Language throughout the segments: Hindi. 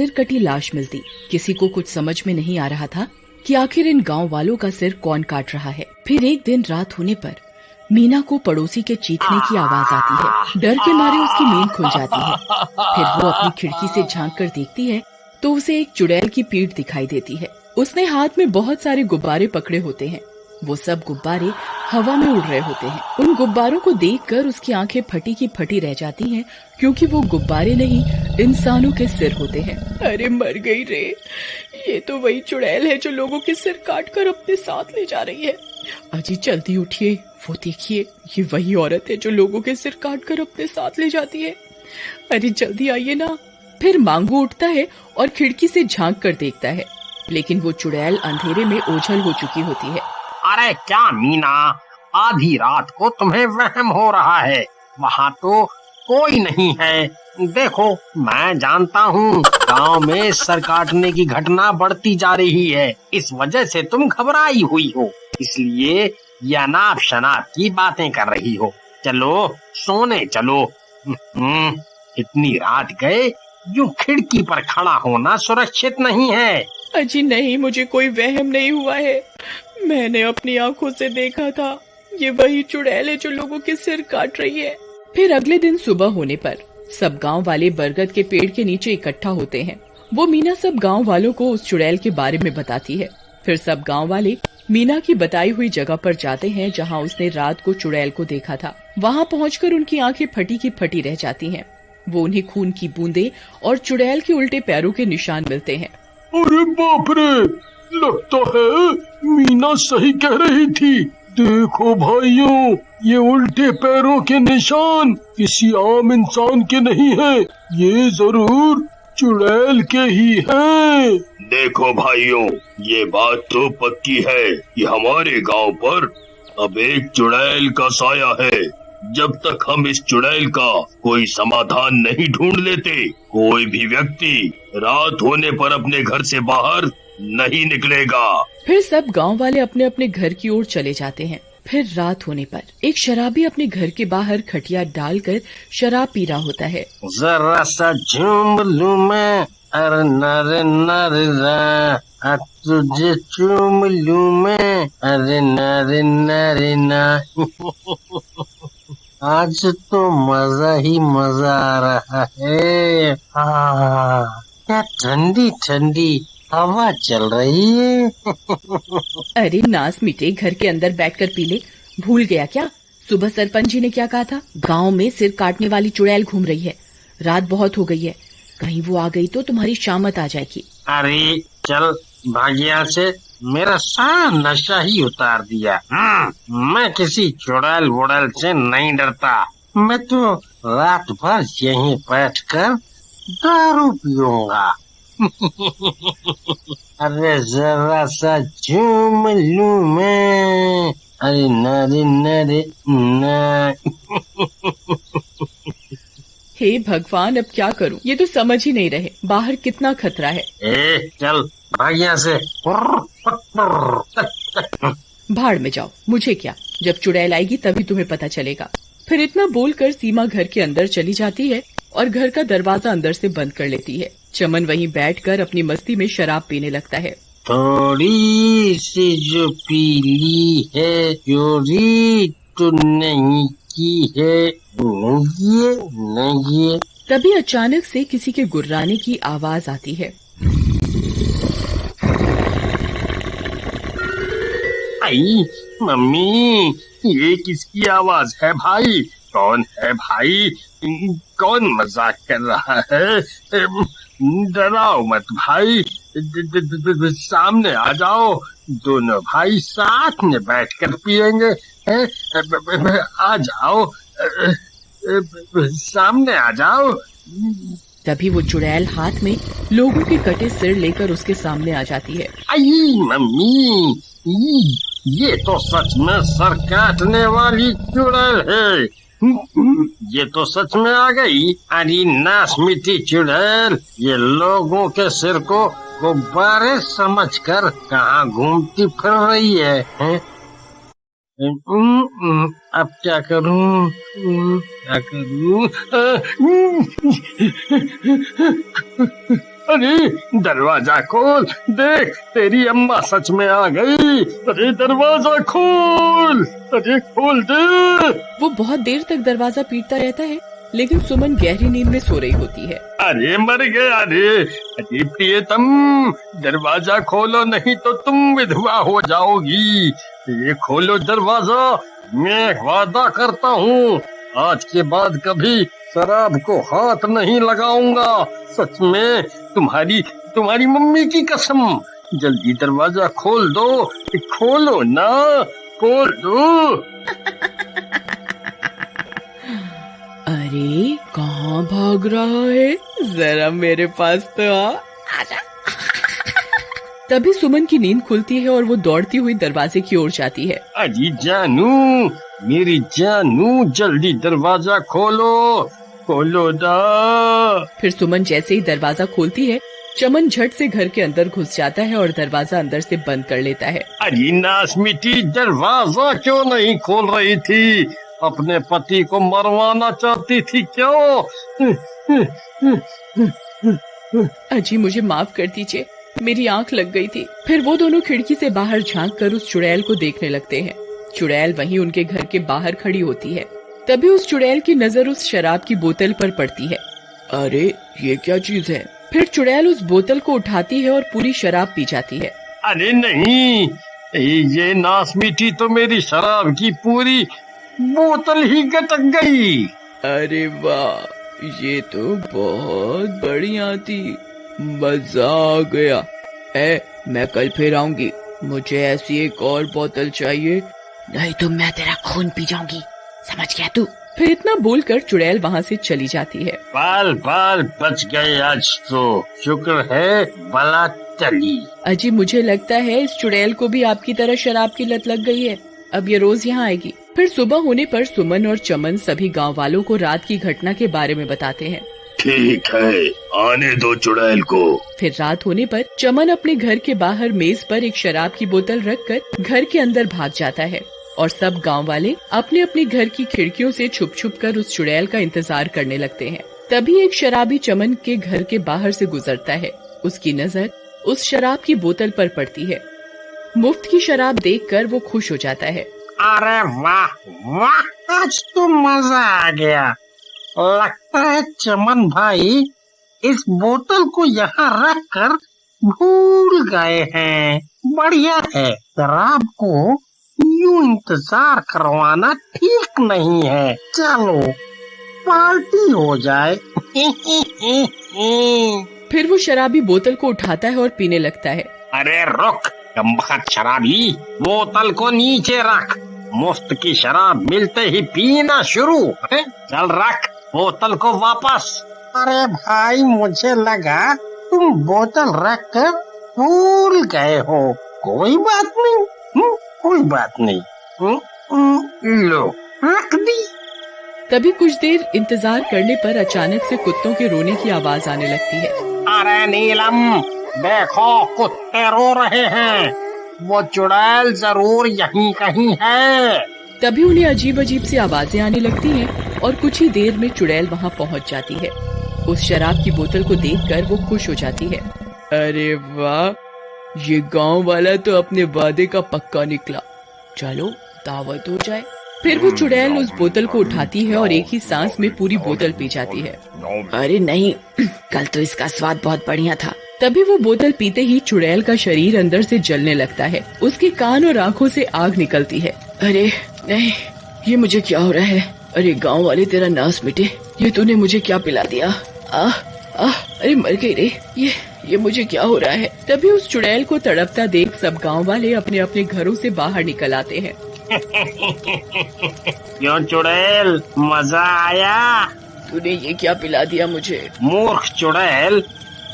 सिर कटी लाश मिलती। किसी को कुछ समझ में नहीं आ रहा था कि आखिर इन गांव वालों का सिर कौन काट रहा है। फिर एक दिन रात होने पर मीना को पड़ोसी के चीखने की आवाज आती है। डर के मारे उसकी नींद खुल जाती है। फिर वो अपनी खिड़की से झांक कर देखती है तो उसे एक चुड़ैल की पीठ दिखाई देती है। उसने हाथ में बहुत सारे गुब्बारे पकड़े होते हैं। वो सब गुब्बारे हवा में उड़ रहे होते हैं। उन गुब्बारों को देखकर उसकी आंखें फटी की फटी रह जाती हैं, क्योंकि वो गुब्बारे नहीं इंसानों के सिर होते हैं। अरे मर गई रे, ये तो वही चुड़ैल है जो लोगों के सिर काट कर अपने साथ ले जा रही है। अजी जल्दी उठिए, वो देखिए ये वही औरत है जो लोगों के सिर काट कर अपने साथ ले जाती है। अरे जल्दी आइए ना। फिर मांगू उठता है और खिड़की से झांक कर देखता है, लेकिन वो चुड़ैल अंधेरे में ओझल हो चुकी होती है। अरे क्या मीना, आधी रात को तुम्हें वहम हो रहा है? वहाँ तो कोई नहीं है। देखो मैं जानता हूँ गांव में सर काटने की घटना बढ़ती जा रही है, इस वजह से तुम घबराई हुई हो, इसलिए ये अनाप शनाप की बातें कर रही हो। चलो सोने चलो। इतनी रात गए यूं खिड़की पर खड़ा होना सुरक्षित नहीं है। अजी नहीं, मुझे कोई वहम नहीं हुआ है। मैंने अपनी आंखों से देखा था, ये वही चुड़ैल है जो लोगों के सिर काट रही है। फिर अगले दिन सुबह होने पर सब गांव वाले बरगद के पेड़ के नीचे इकट्ठा होते हैं। वो मीना सब गांव वालों को उस चुड़ैल के बारे में बताती है। फिर सब गांव वाले मीना की बताई हुई जगह पर जाते हैं जहां उसने रात को चुड़ैल को देखा था। वहां पहुंचकर उनकी आंखें फटी की फटी रह जाती हैं। वो उन्हें खून की बूंदें और चुड़ैल के उल्टे पैरों के निशान मिलते हैं। अरे बाप रे, लगता है मीना सही कह रही थी। देखो भाइयों, ये उल्टे पैरों के निशान किसी आम इंसान के नहीं है, ये जरूर चुड़ैल के ही हैं। देखो भाइयों, ये बात तो पक्की है कि हमारे गांव पर अब एक चुड़ैल का साया है। जब तक हम इस चुड़ैल का कोई समाधान नहीं ढूंढ लेते, कोई भी व्यक्ति रात होने पर अपने घर से बाहर नहीं निकलेगा। फिर सब गांव वाले अपने अपने घर की ओर चले जाते हैं। फिर रात होने पर एक शराबी अपने घर के बाहर खटिया डालकर शराब पी रहा होता है। जरा सा झूम लूं मैं, अरे नरे नरे ना, तुझे चूम लूं मैं, अरे नरे नरे ना। आज तो मजा ही मजा आ रहा है। क्या ठंडी ठंडी हवा चल रही है। अरे नास मिटे, घर के अंदर बैठकर पी ले। भूल गया क्या सुबह सरपंच जी ने क्या कहा था? गांव में सिर काटने वाली चुड़ैल घूम रही है। रात बहुत हो गई है, कहीं वो आ गई तो तुम्हारी शामत आ जाएगी। अरे चल भागिया से मेरा सारा नशा ही उतार दिया। मैं किसी चुड़ैल वुड़ैल से नहीं डरता। मैं तो रात भर यहीं बैठकर दारू पीऊंगा। अरे जरा सा झूम लूं मैं, अरे नरे नरे ना। हे भगवान, अब क्या करूं? ये तो समझ ही नहीं रहे बाहर कितना खतरा है। चल भागिया से। भाड़ में जाओ, मुझे क्या, जब चुड़ैल आएगी तभी तुम्हें पता चलेगा। फिर इतना बोलकर सीमा घर के अंदर चली जाती है और घर का दरवाजा अंदर से बंद कर लेती है। चमन वहीं बैठकर अपनी मस्ती में शराब पीने लगता है। थोड़ी सी जो पीली है, चोरी तो नहीं की है, नहीं। तभी अचानक से किसी के गुर्राने की आवाज आती है। आई मम्मी, ये किसकी आवाज है भाई? कौन है भाई? कौन मजाक कर रहा है? डराओ मत भाई, सामने आ जाओ, दोनों भाई साथ में बैठकर पिएंगे। आ जाओ, सामने आ जाओ। तभी वो चुड़ैल हाथ में लोगों के कटे सिर लेकर उसके सामने आ जाती है। आई मम्मी, ये तो सच में सर काटने वाली चुड़ैल है। ये तो सच में आ गई। अरे नाश मिट्टी चुड़ैल, ये लोगों के सिर को गुब्बारे समझकर कहाँ घूमती फिर रही है, हैं? अब क्या करूं? क्या करूं? अरे दरवाजा खोल, देख तेरी अम्मा सच में आ गई। अरे दरवाजा खोल, अरे खोल दे। वो बहुत देर तक दरवाजा पीटता रहता है, लेकिन सुमन गहरी नींद में सो रही होती है। अरे मर गया रे। अरे प्रियतम, दरवाजा खोलो नहीं तो तुम विधवा हो जाओगी। ये खोलो दरवाजा, मैं वादा करता हूँ आज के बाद कभी शराब को हाथ नहीं लगाऊंगा। सच में, तुम्हारी मम्मी की कसम। जल्दी दरवाजा खोल दो, खोलो ना, खोल दो। अरे कहाँ भाग रहा है, जरा मेरे पास तो आजा। तभी सुमन की नींद खुलती है और वो दौड़ती हुई दरवाजे की ओर जाती है। अजी जानू, मेरी जानू, जल्दी दरवाजा खोलो, खोलो दा। फिर सुमन जैसे ही दरवाजा खोलती है, चमन झट से घर के अंदर घुस जाता है और दरवाजा अंदर से बंद कर लेता है। अजी नासमिटी, दरवाजा क्यों नहीं खोल रही थी? अपने पति को मरवाना चाहती थी क्यों? अजी मुझे माफ कर दीजिए, मेरी आंख लग गई थी। फिर वो दोनों खिड़की से बाहर झांक कर उस चुड़ैल को देखने लगते हैं। चुड़ैल वहीं उनके घर के बाहर खड़ी होती है। तभी उस चुड़ैल की नजर उस शराब की बोतल पर पड़ती है। अरे ये क्या चीज है? फिर चुड़ैल उस बोतल को उठाती है और पूरी शराब पी जाती है। अरे नहीं, ये नासमिटी तो मेरी शराब की पूरी बोतल ही गटक गई। अरे वाह, ये तो बहुत बढ़िया थी, मजा आ गया। मैं कल फिर आऊंगी, मुझे ऐसी एक और बोतल चाहिए, नहीं तो मैं तेरा खून पी जाऊंगी, समझ गया तू? फिर इतना बोलकर चुड़ैल वहाँ से चली जाती है। बाल बाल बच गए आज तो, शुक्र है बला टली। अजी मुझे लगता है इस चुड़ैल को भी आपकी तरह शराब की लत लग गई है, अब ये रोज यहाँ आएगी। फिर सुबह होने पर सुमन और चमन सभी गांव वालों को रात की घटना के बारे में बताते हैं। ठीक है, आने दो चुड़ैल को। फिर रात होने पर चमन अपने घर के बाहर मेज पर एक शराब की बोतल रखकर घर के अंदर भाग जाता है और सब गांव वाले अपने अपने घर की खिड़कियों से छुप छुप कर उस चुड़ैल का इंतजार करने लगते हैं। तभी एक शराबी चमन के घर के बाहर से गुजरता है। उसकी नजर उस शराब की बोतल पर पड़ती है। मुफ्त की शराब देखकर वो खुश हो जाता है। अरे वाह वाह, आज तो मजा आ गया। लगता है चमन भाई इस बोतल को यहाँ रख कर भूल गए हैं। बढ़िया है, शराब को यूं इंतजार करवाना ठीक नहीं है। चलो पार्टी हो जाए। फिर वो शराबी बोतल को उठाता है और पीने लगता है। अरे रुक कमबख्त शराबी, बोतल को नीचे रख। मुफ्त की शराब मिलते ही पीना शुरू है? चल रख बोतल को वापस। अरे भाई, मुझे लगा तुम बोतल रख कर भूल गए हो। कोई बात नहीं, कोई बात नहीं। लो रख दी। तभी कुछ देर इंतजार करने पर अचानक से कुत्तों के रोने की आवाज आने लगती है। अरे नीलम, देखो कुत्ते रो रहे हैं, वो चुड़ैल जरूर यहीं कहीं है। तभी उन्हें अजीब अजीब सी आवाजें आने लगती हैं और कुछ ही देर में चुड़ैल वहाँ पहुँच जाती है। उस शराब की बोतल को देखकर वो खुश हो जाती है। अरे वाह, ये गांव वाला तो अपने वादे का पक्का निकला, चलो दावत हो जाए। फिर वो चुड़ैल उस बोतल को उठाती है और एक ही सांस में पूरी बोतल पी जाती है। अरे नहीं, कल तो इसका स्वाद बहुत बढ़िया था। तभी वो बोतल पीते ही चुड़ैल का शरीर अंदर से जलने लगता है। उसके कान और आंखों से आग निकलती है। अरे नहीं, ये मुझे क्या हो रहा है? अरे गांव वाले तेरा नाश मिटे, ये तूने मुझे क्या पिला दिया? अरे मर गई रे, ये मुझे क्या हो रहा है? तभी उस चुड़ैल को तड़पता देख सब गांव वाले अपने अपने घरों से बाहर निकल आते हैं। क्यों चुड़ैल, मजा आया? तूने ये क्या पिला दिया मुझे? मूर्ख चुड़ैल,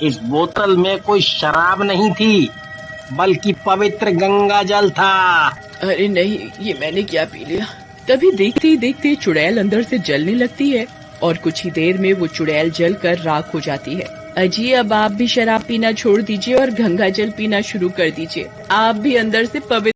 इस बोतल में कोई शराब नहीं थी, बल्कि पवित्र गंगा जल था। अरे नहीं, ये मैंने क्या पी लिया? तभी देखते ही देखते चुड़ैल अंदर से जलने लगती है और कुछ ही देर में वो चुड़ैल जलकर राख हो जाती है। अजी अब आप भी शराब पीना छोड़ दीजिए और गंगा जल पीना शुरू कर दीजिए। आप भी अंदर से पवित्र